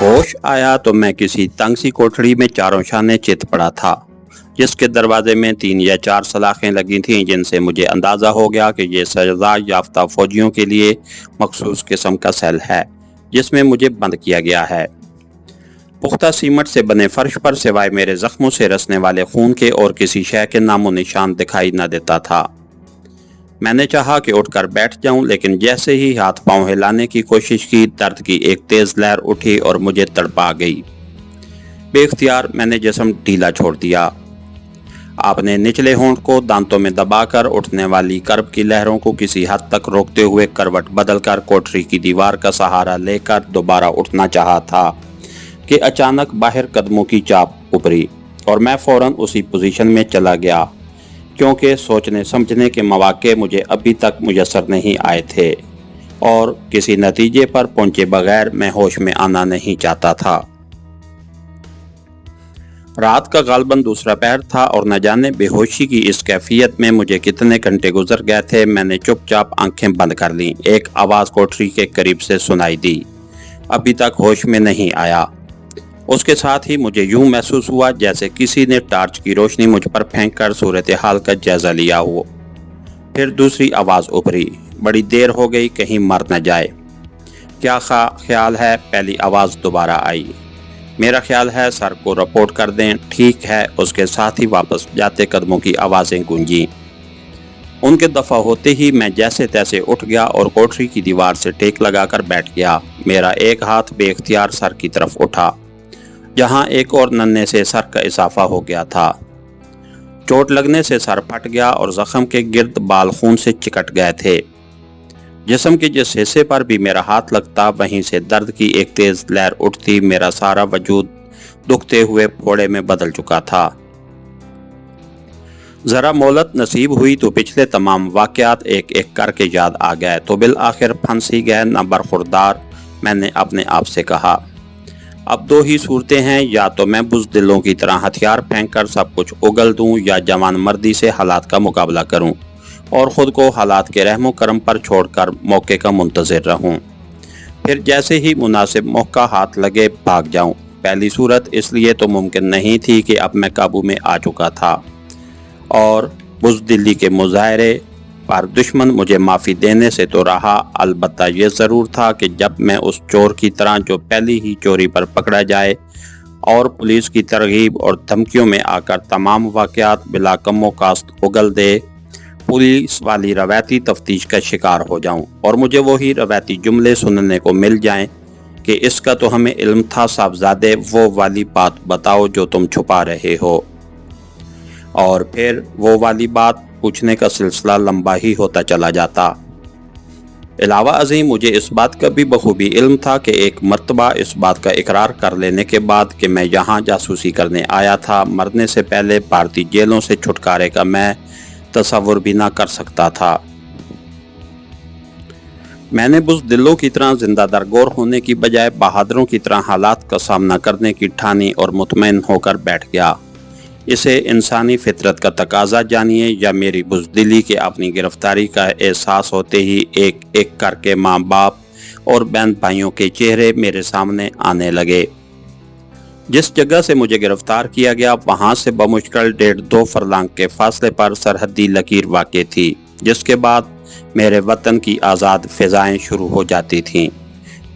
होश आया तो मैं किसी तंग सी कोठड़ी में चारों शाने चित पड़ा था, जिसके दरवाजे में 3 या 4 सलाखें लगी थीं, जिनसे मुझे अंदाज़ा हो गया कि ये सजा याफ्ता फौजियों के लिए मखसूस किस्म का सेल है, जिसमें मुझे बंद किया गया है। पुख्ता सीमट से बने फर्श पर सिवाय मेरे जख्मों से रसने वाले खून के और किसी शय के नामो निशान दिखाई न देता था। मैंने चाहा कि उठकर बैठ जाऊं, लेकिन जैसे ही हाथ पांव हिलाने की कोशिश की, दर्द की एक तेज लहर उठी और मुझे तड़पा गई। बेख्तियार मैंने जिस्म ढीला छोड़ दिया। आपने निचले होंठ को दांतों में दबाकर उठने वाली कर्ब की लहरों को किसी हद तक रोकते हुए करवट बदलकर कोठरी की दीवार का सहारा लेकर दोबारा उठना चाहा था कि अचानक बाहर कदमों की चाप उभरी और मैं फौरन उसी पोजीशन में चला गया, क्योंकि सोचने समझने के मौके मुझे अभी तक मुयस्सर नहीं आए थे और किसी नतीजे पर पहुंचे बगैर मैं होश में आना नहीं चाहता था। रात का गालबन दूसरा पहर था और न जाने बेहोशी की इस कैफियत में मुझे कितने घंटे गुजर गए थे। मैंने चुपचाप आंखें बंद कर लीं। एक आवाज़ कोठरी के करीब से सुनाई दी। अभी तक होश में नहीं आया। उसके साथ ही मुझे यूं महसूस हुआ जैसे किसी ने टार्च की रोशनी मुझ पर फेंक कर सूरत हाल का जायजा लिया हो। फिर दूसरी आवाज़ उभरी। बड़ी देर हो गई, कहीं मर न जाए। क्या ख्याल है? पहली आवाज़ दोबारा आई। मेरा ख्याल है सर को रिपोर्ट कर दें। ठीक है। उसके साथ ही वापस जाते कदमों की आवाज़ें गूंजी। उनके दफ़ा होते ही मैं जैसे तैसे उठ गया और कोठरी की दीवार से टेक लगाकर बैठ गया। मेरा एक हाथ बेख्तियार सर की तरफ उठा, जहां एक और नन्हे से सर का इजाफा हो गया था। चोट लगने से सर फट गया और जख्म के गिर्द बाल खून से चिकट गए थे। जिस्म के जिस हिस्से पर भी मेरा हाथ लगता, वहीं से दर्द की एक तेज लहर उठती। मेरा सारा वजूद दुखते हुए फोड़े में बदल चुका था। जरा मोहलत नसीब हुई तो पिछले तमाम वाक़यात एक एक करके याद आ गए, तो बिल आखिर फंस ही गए न बरखुरदार। मैंने अपने आप से कहा, अब 2 ही सूरतें हैं, या तो मैं बुज़दिलों की तरह हथियार फेंक कर सब कुछ उगल दूं, या जवान मर्दी से हालात का मुकाबला करूं और ख़ुद को हालात के रहमो करम पर छोड़कर मौके का मुंतज़िर रहूं। फिर जैसे ही मुनासिब मौका हाथ लगे भाग जाऊं। पहली सूरत इसलिए तो मुमकिन नहीं थी कि अब मैं काबू में आ चुका था और बुज़दिली के मुजाहरे पर दुश्मन मुझे माफ़ी देने से तो रहा, अलबत्ता ये ज़रूर था कि जब मैं उस चोर की तरह जो पहली ही चोरी पर पकड़ा जाए और पुलिस की तरगीब और धमकियों में आकर तमाम वाक़यात बिला कमो कास्त उगल दे, पुलिस वाली रवायती तफ्तीश का शिकार हो जाऊं और मुझे वही रवायती जुमले सुनने को मिल जाएं कि इसका तो हमें इल्म था साहबजादे, वो वाली बात बताओ जो तुम छुपा रहे हो। और फिर वो वाली बात पूछने का सिलसिला लंबा ही होता चला जाता। अलावा अज़ीम मुझे इस बात का भी बखूबी इल्म था कि एक मर्तबा इस बात का इकरार कर लेने के बाद कि मैं यहाँ जासूसी करने आया था, मरने से पहले भारतीय जेलों से छुटकारे का मैं तसव्वुर भी ना कर सकता था। मैंने बुज़दिलों की तरह जिंदा दरगोर होने की बजाय बहादुरों की तरह हालात का सामना करने की ठानी और मुतमईन होकर बैठ गया। इसे इंसानी फितरत का तकाजा जानिए या मेरी बुज़दिली के अपनी गिरफ्तारी का एहसास होते ही एक एक करके माँ बाप और बहन भाइयों के चेहरे मेरे सामने आने लगे। जिस जगह से मुझे गिरफ्तार किया गया, वहाँ से बमुश्किल 1.5-2 फरलांग के फासले पर सरहदी लकीर वाक़ थी, जिसके बाद मेरे वतन की आज़ाद फ़िज़ाएँ शुरू हो जाती थीं।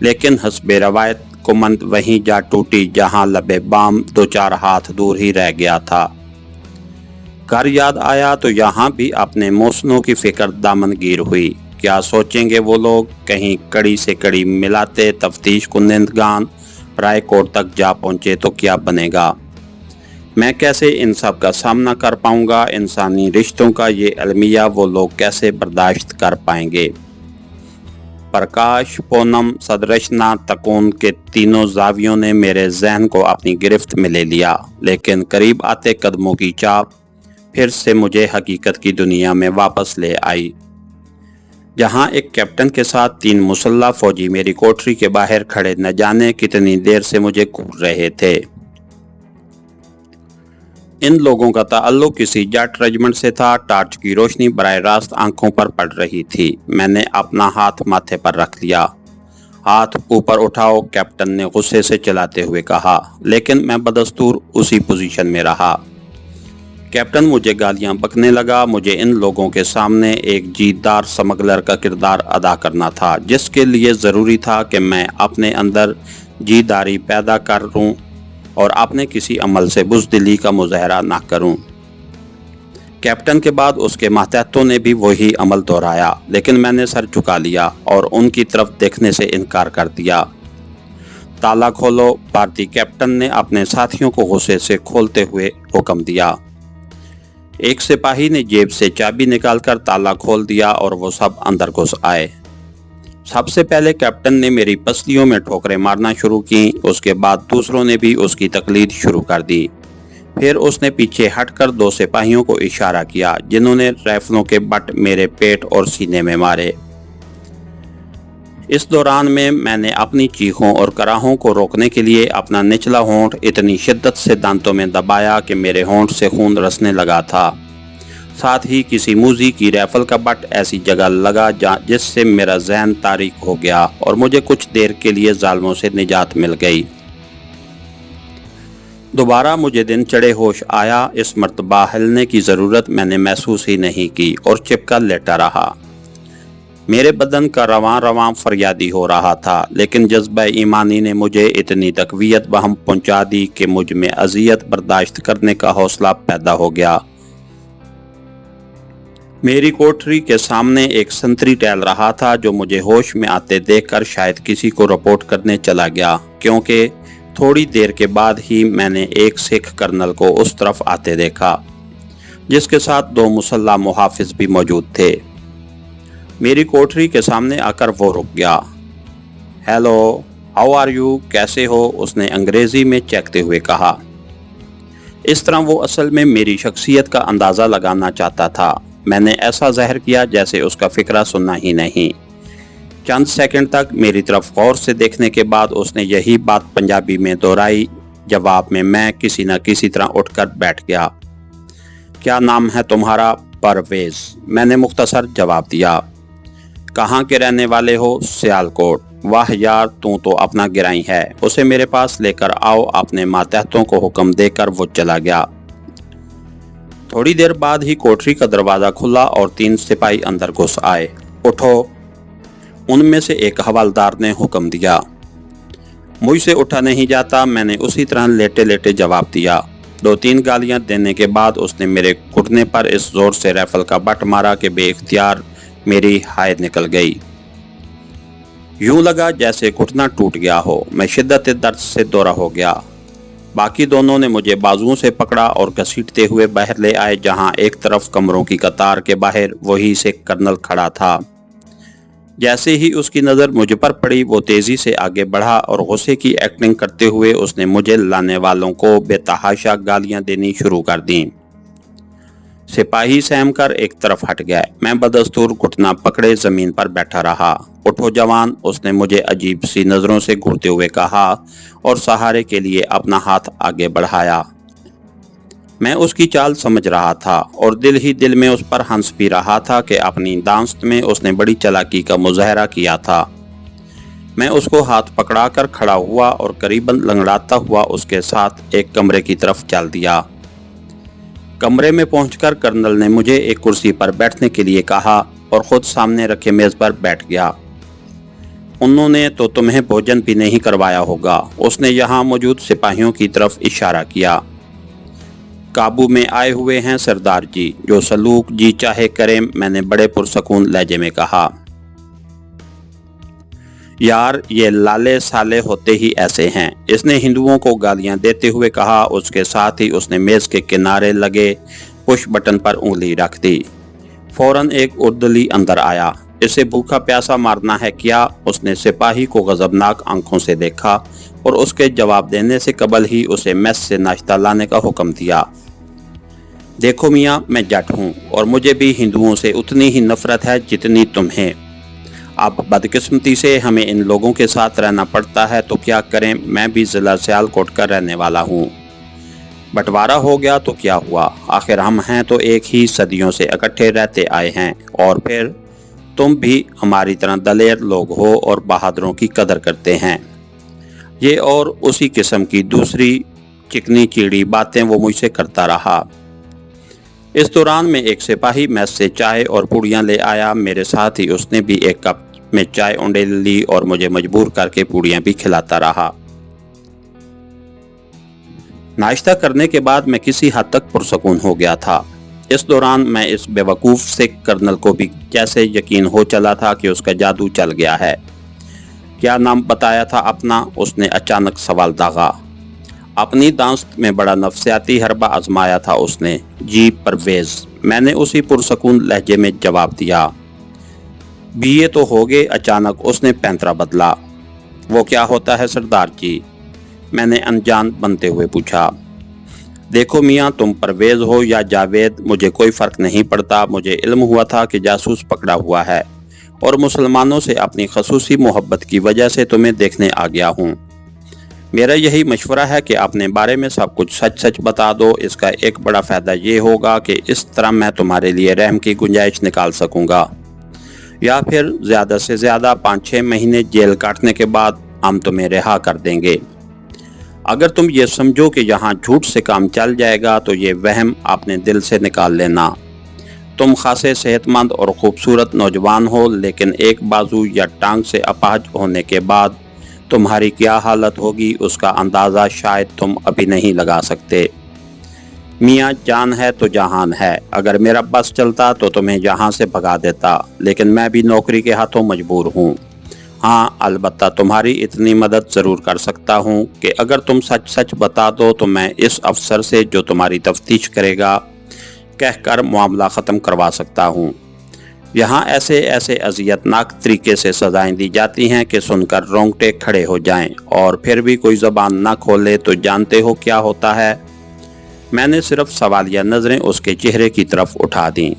लेकिन हस्बे रवायत कुमंद वहीं जा टूटी जहाँ लबे बाम 2-4 हाथ दूर ही रह गया था। घर याद आया तो यहाँ भी अपने मौसनों की फ़िक्र दामनगीर हुई। क्या सोचेंगे वो लोग? कहीं कड़ी से कड़ी मिलाते तफ्तीश कुंदगान राय कोर्ट तक जा पहुँचे तो क्या बनेगा? मैं कैसे इन सब का सामना कर पाऊँगा? इंसानी रिश्तों का ये अलमिया वो लोग कैसे बर्दाश्त कर पाएंगे? प्रकाश, पूनम, सदरशना, तकून के तीनों जावियों ने मेरे जहन को अपनी गिरफ्त में ले लिया, लेकिन करीब आते कदमों की चाप फिर से मुझे हकीकत की दुनिया में वापस ले आई, जहां एक कैप्टन के साथ 3 मुसल्ला फौजी मेरी कोठरी के बाहर खड़े न जाने कितनी देर से मुझे घूर रहे थे। इन लोगों का ताल्लुक किसी जाट रेजिमेंट से था। टार्च की रोशनी बराह रास्त आंखों पर पड़ रही थी। मैंने अपना हाथ माथे पर रख लिया। हाथ ऊपर उठाओ, कैप्टन ने गुस्से से चलाते हुए कहा, लेकिन मैं बदस्तूर उसी पोजीशन में रहा। कैप्टन मुझे गालियां बकने लगा। मुझे इन लोगों के सामने एक जीतदार स्मगलर का किरदार अदा करना था, जिसके लिए ज़रूरी था कि मैं अपने अंदर जीदारी पैदा करूं और अपने किसी अमल से बुज़दिली का मुजाहरा ना करूं। कैप्टन के बाद उसके मातहतों ने भी वही अमल दोहराया, लेकिन मैंने सर झुका लिया और उनकी तरफ देखने से इनकार कर दिया। ताला खोलो, भारतीय कैप्टन ने अपने साथियों को गुस्से से खोलते हुए हुक्म दिया। एक सिपाही ने जेब से चाबी निकालकर ताला खोल दिया और वो सब अंदर घुस आए। सबसे पहले कैप्टन ने मेरी पसलियों में ठोकरें मारना शुरू की। उसके बाद दूसरों ने भी उसकी तकलीद शुरू कर दी। फिर उसने पीछे हटकर 2 सिपाहियों को इशारा किया, जिन्होंने राइफलों के बट मेरे पेट और सीने में मारे। इस दौरान में मैंने अपनी चीखों और कराहों को रोकने के लिए अपना निचला होंठ इतनी शिद्दत से दांतों में दबाया कि मेरे होंठ से खून रसने लगा था। साथ ही किसी मूजी की राइफल का बट ऐसी जगह लगा जिससे मेरा ज़हन तारीक हो गया और मुझे कुछ देर के लिए जालिमों से निजात मिल गई। दोबारा मुझे दिन चढ़े होश आया। इस मर्तबा हिलने की ज़रूरत मैंने महसूस ही नहीं की और चिपका लेटा रहा। मेरे बदन का रवां रवां फरियादी हो रहा था, लेकिन जज्बा ईमानी ने मुझे इतनी तकवीयत बहम पहुंचा दी कि मुझ में अजियत बर्दाश्त करने का हौसला पैदा हो गया। मेरी कोठरी के सामने एक संतरी टहल रहा था, जो मुझे होश में आते देखकर शायद किसी को रिपोर्ट करने चला गया, क्योंकि थोड़ी देर के बाद ही मैंने एक सिख कर्नल को उस तरफ आते देखा, जिसके साथ 2 मुसल्ला मुहाफिज भी मौजूद थे। मेरी कोठरी के सामने आकर वो रुक गया। हेलो, हाउ आर यू, कैसे हो, उसने अंग्रेजी में चेखते हुए कहा। इस तरह वो असल में मेरी शख्सियत का अंदाज़ा लगाना चाहता था। मैंने ऐसा ज़ाहिर किया जैसे उसका फ़िक्रा सुनना ही नहीं। चंद सेकंड तक मेरी तरफ गौर से देखने के बाद उसने यही बात पंजाबी में दोहराई। जवाब में मैं किसी न किसी तरह उठकर बैठ गया। क्या नाम है तुम्हारा? परवेज़, मैंने मुख्तसर जवाब दिया। कहाँ के रहने वाले हो? सियालकोट। वाह यार, तू तो अपना गिराई है। उसे मेरे पास लेकर आओ। अपने मातहतों को हुक्म देकर वो चला गया। थोड़ी देर बाद ही कोठरी का दरवाज़ा खुला और 3 सिपाही अंदर घुस आए। उठो, उनमें से एक हवलदार ने हुक्म दिया। मुझसे उठा नहीं जाता, मैंने उसी तरह लेटे लेटे जवाब दिया। 2-3 गालियां देने के बाद उसने मेरे घुटने पर इस जोर से राइफल का बट मारा कि बेइख्तियार मेरी हाय निकल गई। यूं लगा जैसे घुटना टूट गया हो। मैं शिद्दत दर्द से दौरा हो गया। बाकी दोनों ने मुझे बाजुओं से पकड़ा और घसीटते हुए बाहर ले आए, जहां एक तरफ कमरों की कतार के बाहर वही से कर्नल खड़ा था। जैसे ही उसकी नज़र मुझ पर पड़ी, वो तेज़ी से आगे बढ़ा और गुस्से की एक्टिंग करते हुए उसने मुझे लाने वालों को बेतहाशा गालियां देनी शुरू कर दी। सिपाही सहम कर एक तरफ हट गए। मैं बदस्तूर घुटना पकड़े ज़मीन पर बैठा रहा। उठो जवान, उसने मुझे अजीब सी नज़रों से घूरते हुए कहा और सहारे के लिए अपना हाथ आगे बढ़ाया। मैं उसकी चाल समझ रहा था और दिल ही दिल में उस पर हंस भी रहा था कि अपनी दांस्त में उसने बड़ी चालाकी का मुजाहरा किया था। मैं उसको हाथ पकड़ा कर खड़ा हुआ और करीबन लंगड़ाता हुआ उसके साथ एक कमरे की तरफ चल दिया। कमरे में पहुंचकर कर्नल ने मुझे एक कुर्सी पर बैठने के लिए कहा और ख़ुद सामने रखे मेज़ पर बैठ गया। उन्होंने तो तुम्हें भोजन भी नहीं करवाया होगा, उसने यहाँ मौजूद सिपाहियों की तरफ इशारा किया। काबू में आए हुए हैं सरदार जी, जो सलूक जी चाहे करें, मैंने बड़े पुरसकून लहजे में कहा। यार, ये लाले साले होते ही ऐसे हैं, इसने हिंदुओं को गालियां देते हुए कहा। उसके साथ ही उसने मेज़ के किनारे लगे पुश बटन पर उंगली रख दी। फौरन एक उर्दली अंदर आया। इसे भूखा प्यासा मारना है क्या? उसने सिपाही को गजबनाक आंखों से देखा और उसके जवाब देने से कबल ही उसे मेस से नाश्ता लाने का हुक्म दिया। देखो मियाँ, मैं जट हूँ और मुझे भी हिंदुओं से उतनी ही नफरत है जितनी तुम्हें। अब बदकिस्मती से हमें इन लोगों के साथ रहना पड़ता है, तो क्या करें, मैं भी ज़िला सियालकोट का रहने वाला हूँ। बंटवारा हो गया तो क्या हुआ, आखिर हम हैं तो एक ही, सदियों से इकट्ठे रहते आए हैं। और फिर तुम भी हमारी तरह दलेर लोग हो और बहादुरों की कदर करते हैं। ये और उसी किस्म की दूसरी चिकनी चीड़ी बातें वो मुझसे करता रहा। इस दौरान में एक सिपाही मैस से चाय और पूड़ियाँ ले आया। मेरे साथ ही उसने भी एक कप में चाय उंडेल ली और मुझे मजबूर करके पूड़ियाँ भी खिलाता रहा। नाश्ता करने के बाद मैं किसी हद तक पुरसकून हो गया था। इस दौरान मैं इस बेवकूफ़ सिख कर्नल को भी जैसे यकीन हो चला था कि उसका जादू चल गया है। क्या नाम बताया था अपना? उसने अचानक सवाल दागा। अपनी दांस्त में बड़ा नफसियाती हरबा आजमाया था उसने। जी परवेज़, मैंने उसी पुरसकून लहजे में जवाब दिया। बीए तो हो गए। अचानक उसने पैंतरा बदला। वो क्या होता है सरदार जी? मैंने अनजान बनते हुए पूछा। देखो मियाँ, तुम परवेज़ हो या जावेद, मुझे कोई फ़र्क नहीं पड़ता। मुझे इल्म हुआ था कि जासूस पकड़ा हुआ है और मुसलमानों से अपनी खसूसी मोहब्बत की वजह से तुम्हें देखने आ गया हूँ। मेरा यही मशवरा है कि अपने बारे में सब कुछ सच सच बता दो। इसका एक बड़ा फ़ायदा ये होगा कि इस तरह मैं तुम्हारे लिए रहम की गुंजाइश निकाल सकूँगा, या फिर ज़्यादा से ज़्यादा 5-6 महीने जेल काटने के बाद हम तुम्हें रिहा कर देंगे। अगर तुम ये समझो कि यहाँ झूठ से काम चल जाएगा तो ये वहम अपने दिल से निकाल लेना। तुम खासे सेहतमंद और ख़ूबसूरत नौजवान हो, लेकिन एक बाजू या टांग से अपाहज होने के बाद तुम्हारी क्या हालत होगी उसका अंदाज़ा शायद तुम अभी नहीं लगा सकते। मियाँ, जान है तो जहान है। अगर मेरा बस चलता तो तुम्हें यहाँ से भगा देता, लेकिन मैं भी नौकरी के हाथों मजबूर हूँ। हाँ, अलबत्ता तुम्हारी इतनी मदद ज़रूर कर सकता हूँ कि अगर तुम सच सच बता दो तो मैं इस अफसर से जो तुम्हारी तफ्तीश करेगा कहकर मामला ख़त्म करवा सकता हूँ। यहाँ ऐसे ऐसे अज़ियतनाक तरीके से सज़ाएं दी जाती हैं कि सुनकर रोंगटे खड़े हो जाएं, और फिर भी कोई ज़बान ना खोले तो जानते हो क्या होता है? मैंने सिर्फ सवालिया नज़रें उसके चेहरे की तरफ उठा दीं।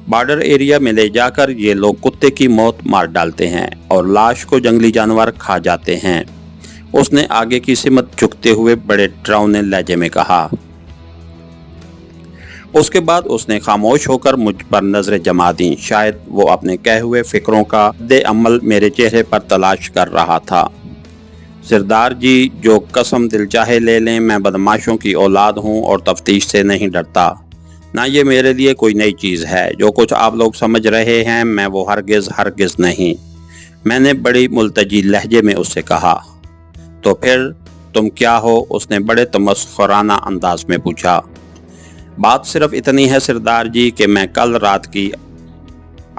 बॉर्डर एरिया में ले जाकर ये लोग कुत्ते की मौत मार डालते हैं और लाश को जंगली जानवर खा जाते हैं। उसने आगे की सिमत झुकते हुए बड़े डरावने लहजे में कहा। उसके बाद उसने खामोश होकर मुझ पर नजरें जमा दी। शायद वो अपने कहे हुए फिक्रों का रद्द अमल मेरे चेहरे पर तलाश कर रहा था। सरदार जी, जो कसम दिल चाहे ले लें, मैं बदमाशों की औलाद हूँ और तफ्तीश से नहीं डरता। ना ये मेरे लिए कोई नई चीज़ है। जो कुछ आप लोग समझ रहे हैं मैं वो हरगिज़ नहीं। मैंने बड़ी मुल्तजी लहजे में उससे कहा। तो फिर तुम क्या हो? उसने बड़े तमस्खुराना अंदाज में पूछा। बात सिर्फ इतनी है सरदार जी कि मैं कल रात की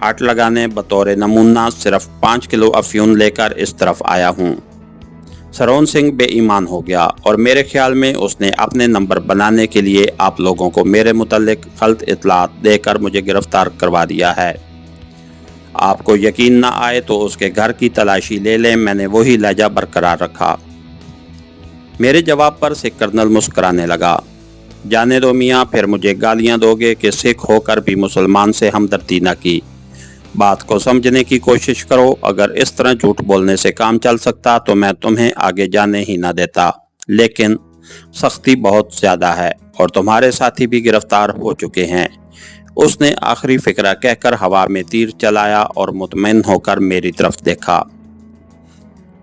आट लगाने बतौर नमूना सिर्फ 5 किलो अफ्यून लेकर इस तरफ आया हूँ। सरोन सिंह बेईमान हो गया और मेरे ख्याल में उसने अपने नंबर बनाने के लिए आप लोगों को मेरे मुतल्लिक गलत इत्तलात देकर मुझे गिरफ्तार करवा दिया है। आपको यकीन ना आए तो उसके घर की तलाशी ले लें। मैंने वही लहजा बरकरार रखा। मेरे जवाब पर सिख कर्नल मुस्कराने लगा। जाने दो मियाँ, फिर मुझे गालियाँ दोगे कि सिख होकर भी मुसलमान से हमदर्दी न की। बात को समझने की कोशिश करो। अगर इस तरह झूठ बोलने से काम चल सकता तो मैं तुम्हें आगे जाने ही ना देता, लेकिन सख्ती बहुत ज़्यादा है और तुम्हारे साथी भी गिरफ्तार हो चुके हैं। उसने आखिरी फिक्रा कहकर हवा में तीर चलाया और मुतमईन होकर मेरी तरफ देखा।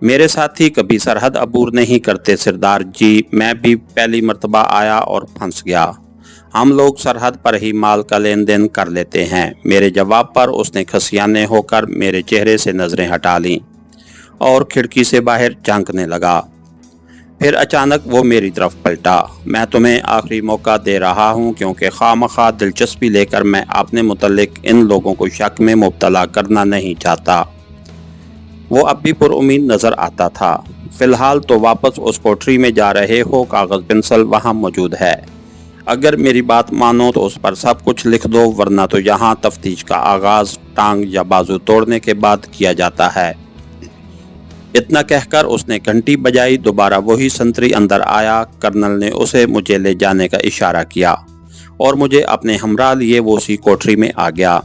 मेरे साथी कभी सरहद अबूर नहीं करते सरदार जी। मैं भी पहली मर्तबा आया और फंस गया। हम लोग सरहद पर ही माल का लेन देन कर लेते हैं। मेरे जवाब पर उसने खसियाने होकर मेरे चेहरे से नज़रें हटा लीं और खिड़की से बाहर झांकने लगा। फिर अचानक वो मेरी तरफ पलटा। मैं तुम्हें आखिरी मौका दे रहा हूँ, क्योंकि खामखा दिलचस्पी लेकर मैं अपने मुतल्लिक इन लोगों को शक में मुब्तला करना नहीं चाहता। वो अब भी पुरउम्मीद नज़र आता था। फ़िलहाल तो वापस उस कोठरी में जा रहे हो, कागज़ पेंसिल वहाँ मौजूद है। अगर मेरी बात मानो तो उस पर सब कुछ लिख दो, वरना तो यहाँ तफ्तीश का आगाज़ टांग या बाजू तोड़ने के बाद किया जाता है। इतना कहकर उसने घंटी बजाई। दोबारा वही संतरी अंदर आया। कर्नल ने उसे मुझे ले जाने का इशारा किया और मुझे अपने हमरा लिए वो उसी कोठरी में आ गया।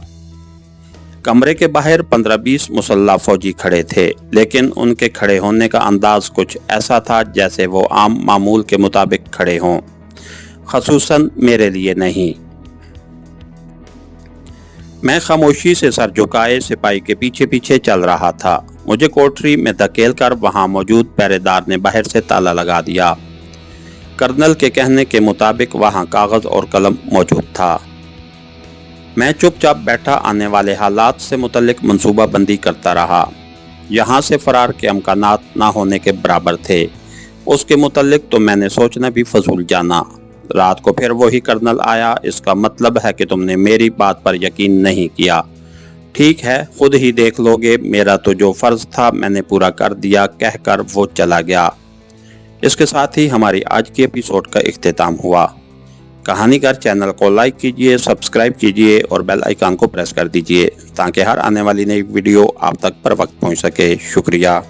कमरे के बाहर 15-20 मुसल्ला फौजी खड़े थे, लेकिन उनके खड़े होने का अंदाज कुछ ऐसा था जैसे वो आम मामूल के मुताबिक खड़े हों, खसूसन मेरे लिए नहीं। मैं खामोशी से सर झुकाए सिपाही के पीछे पीछे चल रहा था। मुझे कोठरी में धकेल कर वहां मौजूद पहरेदार ने बाहर से ताला लगा दिया। कर्नल के कहने के मुताबिक वहां कागज और कलम मौजूद था। मैं चुपचाप बैठा आने वाले हालात से मुतल्लिक मंसूबाबंदी करता रहा। यहाँ से फरार के अमकानात ना होने के बराबर थे। उसके मुतल्लिक तो मैंने सोचना भी फजूल जाना। रात को फिर वही कर्नल आया। इसका मतलब है कि तुमने मेरी बात पर यकीन नहीं किया। ठीक है, खुद ही देख लोगे। मेरा तो जो फ़र्ज़ था मैंने पूरा कर दिया, कहकर वो चला गया। इसके साथ ही हमारी आज की एपिसोड का इख्तिताम हुआ। कहानीकार चैनल को लाइक कीजिए, सब्सक्राइब कीजिए और बेल आइकन को प्रेस कर दीजिए ताकि हर आने वाली नई वीडियो आप तक पर वक्त पहुंच सके। शुक्रिया।